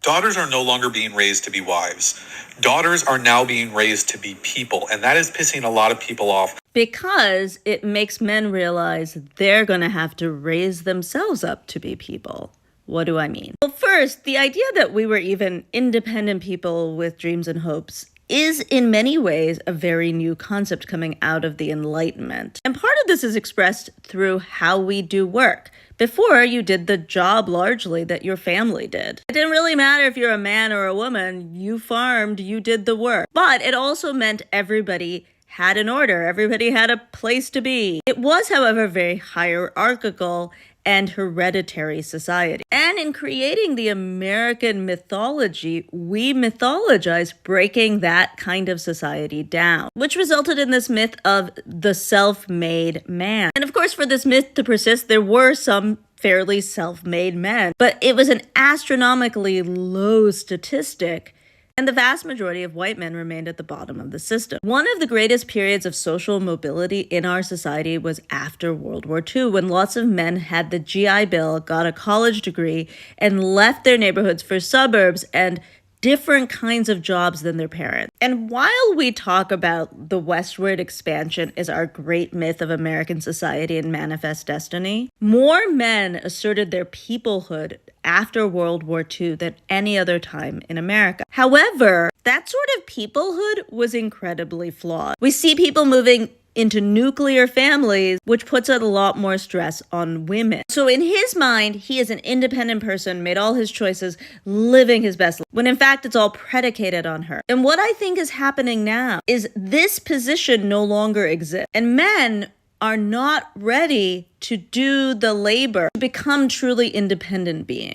Daughters are no longer being raised to be wives. Daughters are now being raised to be people, and that is pissing a lot of people off. Because it makes men realize they're going to have to raise themselves up to be people. What do I mean? Well, first, the idea that we were even independent people with dreams and hopes is in many ways a very new concept coming out of the Enlightenment. And part of this is expressed through how we do work. Before, you did the job largely that your family did. It didn't really matter if you're a man or a woman. You farmed, you did the work. But it also meant everybody had an order. Everybody had a place to be. It was, however, very hierarchical and hereditary society. And in creating the American mythology, we mythologize breaking that kind of society down, which resulted in this myth of the self-made man. And of course, for this myth to persist, there were some fairly self-made men, but it was an astronomically low statistic, and the vast majority of white men remained at the bottom of the system. One of the greatest periods of social mobility in our society was after World War II, when lots of men had the GI Bill, got a college degree, and left their neighborhoods for suburbs and different kinds of jobs than their parents. And while we talk about the westward expansion as our great myth of American society and manifest destiny, more men asserted their peoplehood after World War II than any other time in America. However, that sort of peoplehood was incredibly flawed. We see people moving into nuclear families, which puts a lot more stress on women. So in his mind, he is an independent person, made all his choices, living his best life, when in fact it's all predicated on her. And what I think is happening now is this position no longer exists. And men are not ready to do the labor to become truly independent beings.